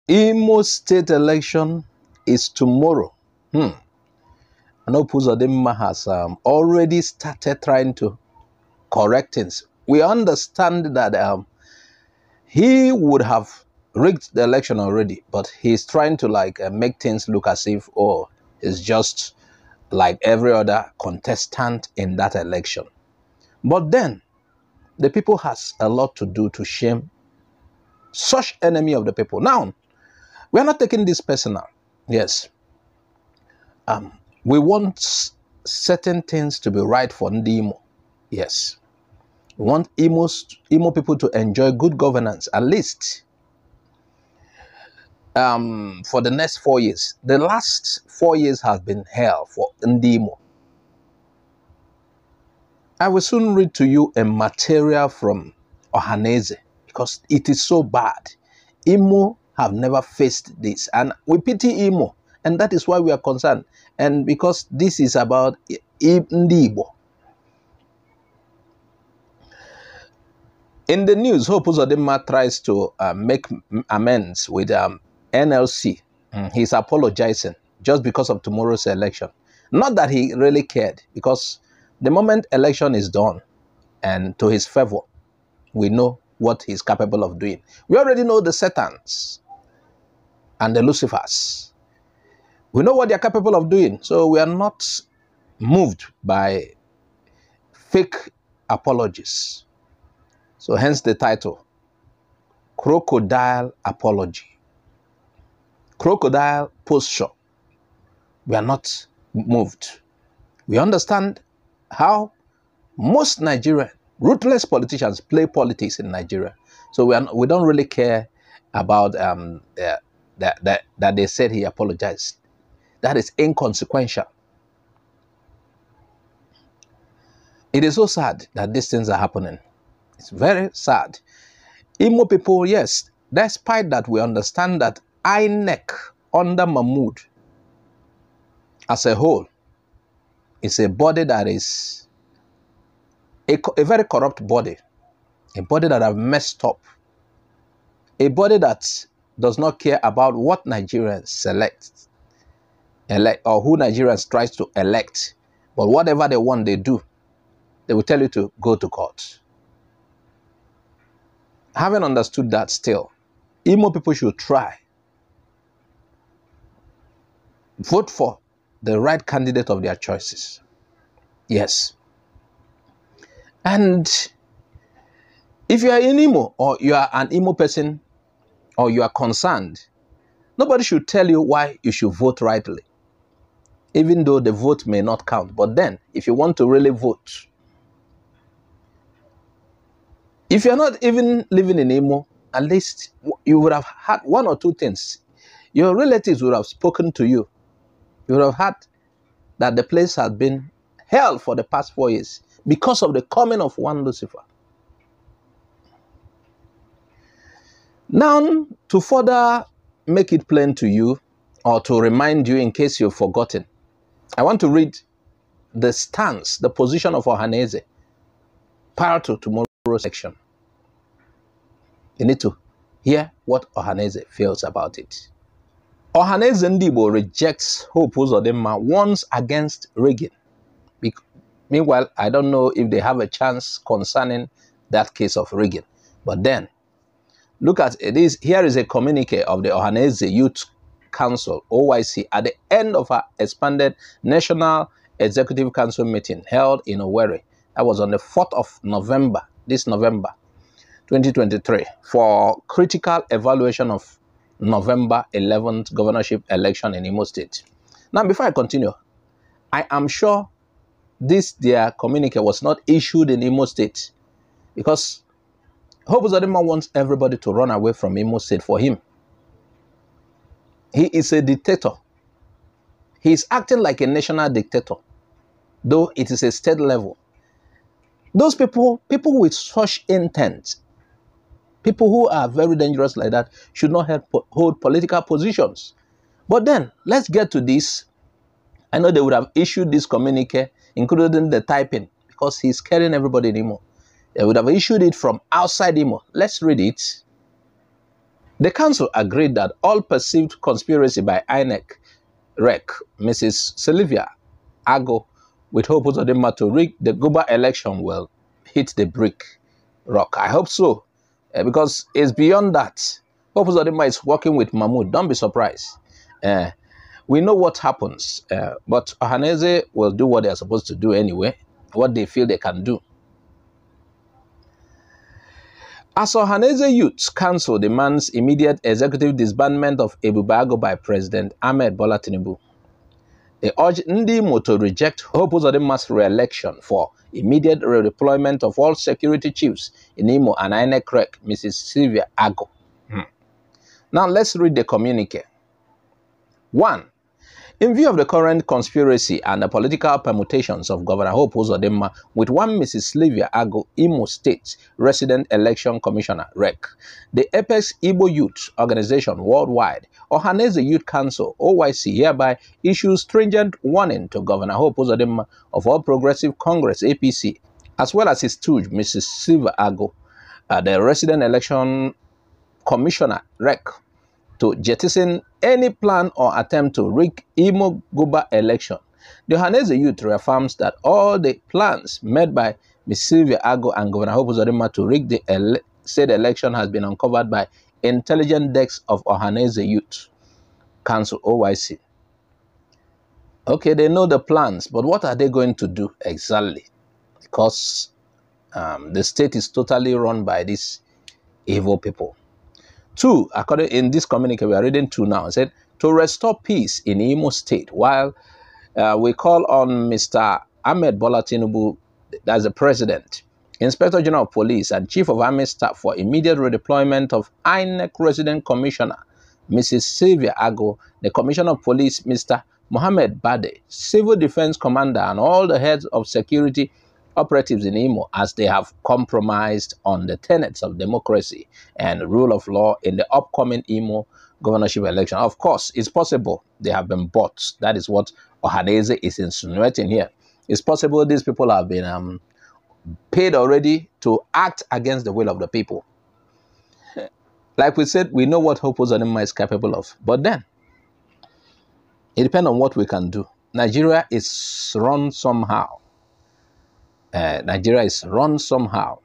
Imo state election is tomorrow. I know Uzodinma has already started trying to correct things. We understand that he would have rigged the election already, but he's trying to make things look as if, oh, it's just like every other contestant in that election. But then the people has a lot to do to shame such enemy of the people. Now, we are not taking this personal. Yes. We want certain things to be right for Ndimo. Yes. We want Imo people to enjoy good governance, at least for the next 4 years. The last 4 years have been hell for Ndimo. I will soon read to you a material from Ohaneze because it is so bad. Imo have never faced this, and we pity Imo, and that is why we are concerned. And because this is about Ndibo. In the news, Hope Uzodinma tries to make amends with NLC. He's apologizing just because of tomorrow's election. Not that he really cared, because the moment election is done and to his favor, we know what he's capable of doing. We already know the Satans and the Lucifers. We know what they're capable of doing. So we are not moved by fake apologies. So hence the title, Crocodile Apology. Crocodile posture. We are not moved. We understand how most Nigerian ruthless politicians play politics in Nigeria. So we don't really care about that they said he apologized. That is inconsequential. It is so sad that these things are happening. It's very sad. Imo people, yes, despite that, we understand that INEC under Mahmoud as a whole is a body that is a very corrupt body, a body that have messed up, a body that does not care about what Nigerians elect or who Nigerians tries to elect, but whatever they want, they do. They will tell you to go to court. Having understood that, still, Imo people should try. Vote for the right candidate of their choices. Yes. And if you are in Imo, or you are an Imo person, or you are concerned, nobody should tell you why you should vote rightly, even though the vote may not count. But then, if you want to really vote, if you're not even living in Imo, at least you would have had one or two things. Your relatives would have spoken to you. You would have heard that the place has been hell for the past 4 years because of the coming of one Lucifer. Now, to further make it plain to you, or to remind you in case you've forgotten, I want to read the stance, the position of Ohaneze prior to tomorrow's section. You need to hear what Ohaneze feels about it. Ohaneze Ndibo rejects Hope Uzodinma, warns against rigging. Meanwhile, I don't know if they have a chance concerning that case of rigging. But then, look at it. Here is a communique of the Ohaneze Youth Council, OYC, at the end of our expanded National Executive Council meeting held in Owerri. That was on the 4th of November, this November 2023, for critical evaluation of November 11th governorship election in Imo State. Now, before I continue, I am sure their communique was not issued in Imo State, because Hope Uzodinma wants everybody to run away from Imo State for him. He is a dictator. He is acting like a national dictator, though it is a state level. Those people with such intent, people who are very dangerous like that, should not hold political positions. But then, let's get to this. I know they would have issued this communique, including the typing, because he's scaring everybody in Imo. They would have issued it from outside Imo. Let's read it. The council agreed that all perceived conspiracy by INEC rec Mrs. Sylvia Ago with Hope Uzodinma to rig the Guba election will hit the brick rock. I hope so, because it's beyond that. Hope Uzodinma is working with Mahmoud. Don't be surprised. We know what happens, but Ohaneze will do what they're supposed to do anyway, what they feel they can do. As Ohaneze Youth Council demands immediate executive disbandment of Ebubago by President Ahmed Bola Tinubu, they urge Ndimo to reject Hope Uzodinma's re-election for immediate redeployment of all security chiefs in Imo and INEC rec Mrs. Sylvia Ago. Now let's read the communique. 1. In view of the current conspiracy and the political permutations of Governor Hope Uzodinma with one Mrs. Sylvia Ago, Imo State Resident Election Commissioner, REC, the Apex Igbo Youth Organization worldwide, Ohaneze Youth Council, OYC, hereby issues stringent warning to Governor Hope Uzodinma of All Progressive Congress, APC, as well as his stooge, Mrs. Sylvia Ago, the Resident Election Commissioner, REC, to jettison any plan or attempt to rig Imo Guba election. The Ohaneze Youth reaffirms that all the plans made by Ms. Sylvia Ago and Governor Hope Uzodinma to rig the said election has been uncovered by intelligent decks of Ohaneze Youth Council, OYC. Okay, they know the plans, but what are they going to do exactly? Because the state is totally run by these evil people. 2, according in this communique we are reading 2 now, it said to restore peace in Imo State while we call on Mr. Ahmed Bola Tinubu as the President, Inspector General of Police and Chief of Army Staff for immediate redeployment of INEC Resident Commissioner Mrs. Sylvia Ago, the Commissioner of Police Mr. Mohammed Bade, Civil Defense Commander and all the heads of security operatives in Imo as they have compromised on the tenets of democracy and rule of law in the upcoming Imo governorship election. Of course, it's possible they have been bought. That is what Ohaneze is insinuating here. It's possible these people have been paid already to act against the will of the people. Like we said, we know what Hope Uzodinma is capable of. But then, it depends on what we can do. Nigeria is run somehow. Nigeria is run somehow.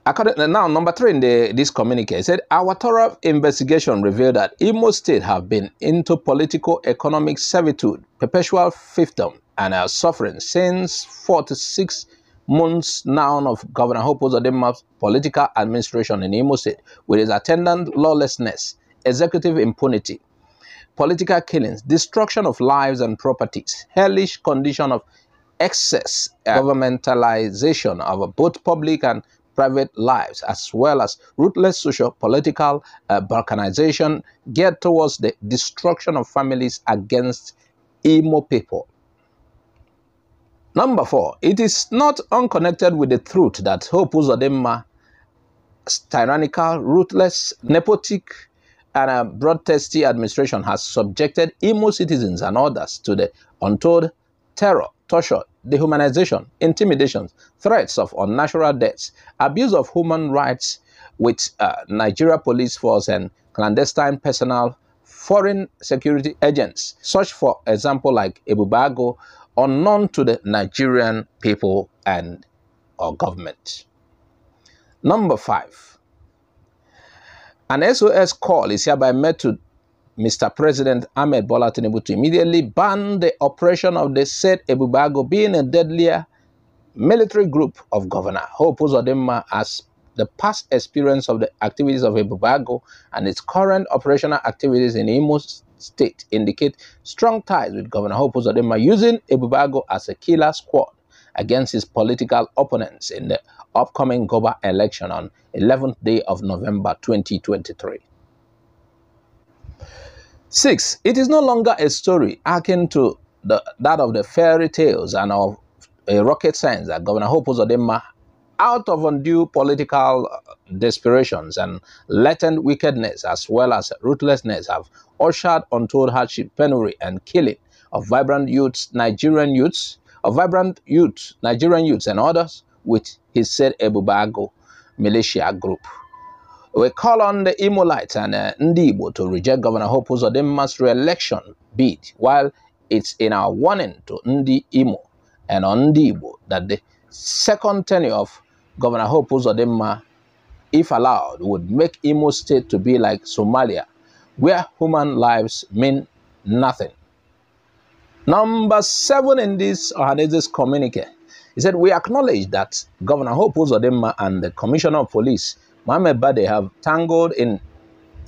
Now, number 3 in this communique said, our thorough investigation revealed that Imo State have been into political economic servitude, perpetual fiefdom, and are suffering since 46 months now of Governor Hope Uzodinma's political administration in Imo State, with its attendant lawlessness, executive impunity, political killings, destruction of lives and properties, hellish condition of excess governmentalization of both public and private lives, as well as ruthless socio-political balkanization geared towards the destruction of families against Imo people. Number 4, it is not unconnected with the truth that Hope Uzodinma's tyrannical, ruthless, nepotic, and a bloodthirsty administration has subjected Imo citizens and others to the untold terror, torture, dehumanization, intimidations, threats of unnatural deaths, abuse of human rights with Nigeria police force and clandestine personnel, foreign security agents, such for example like Ebubago, unknown to the Nigerian people and our government. Number 5. An SOS call is hereby made to Mr. President Ahmed Bola Tinubu to immediately ban the operation of the said Ebubago, being a deadlier military group of Governor Hope Uzodinma, as the past experience of the activities of Ebubago and its current operational activities in Imo State indicate strong ties with Governor Hope Uzodinma, using Ebubago as a killer squad against his political opponents in the upcoming Goba election on 11th day of November 2023. 6. It is no longer a story akin to that of the fairy tales and of a rocket science that Governor Hope Uzodinma, out of undue political desperations and latent wickedness as well as ruthlessness, have ushered untold hardship, penury, and killing of vibrant youths, Nigerian youths, and others with his said Ebubago militia group. We call on the Imolites and Ndibo to reject Governor Hope Uzodinma's re-election bid, while it's in our warning to Ndi Imo and Ndibo that the second tenure of Governor Hope Uzodinma, if allowed, would make Imo State to be like Somalia, where human lives mean nothing. Number 7 in this Ohanese's communique, he said, we acknowledge that Governor Hope Uzodinma and the Commissioner of Police, Mohammed Bade, have tangled in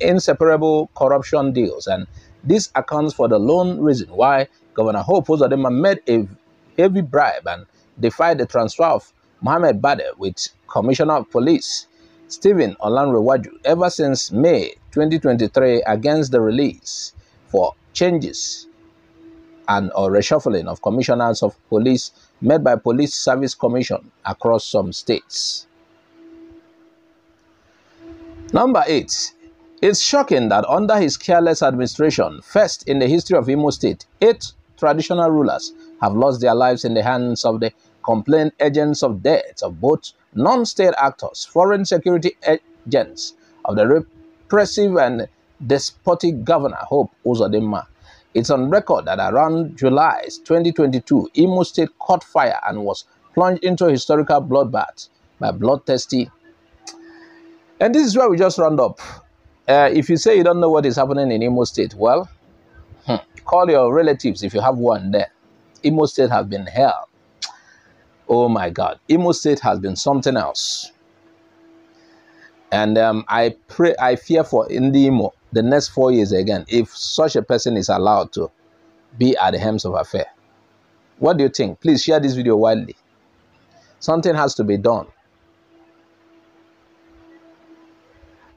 inseparable corruption deals, and this accounts for the lone reason why Governor Hope Uzodinma made a heavy bribe and defied the transfer of Mohammed Bade with Commissioner of Police Stephen Olanrewaju ever since May 2023 against the release for changes and or reshuffling of commissioners of police made by Police Service Commission across some states. Number 8. It's shocking that under his careless administration, first in the history of Imo State, 8 traditional rulers have lost their lives in the hands of the complaint agents of death of both non-state actors, foreign security agents of the repressive and despotic Governor Hope Uzodinma. It's on record that around July 2022, Imo State caught fire and was plunged into a historical bloodbath by bloodthirsty. And this is where we just round up. If you say you don't know what is happening in Imo State, well, call your relatives if you have one there. Imo State has been hell. Oh my God, Imo State has been something else. And I fear for Imo the next 4 years again, if such a person is allowed to be at the helms of affairs. What do you think? Please share this video widely. Something has to be done.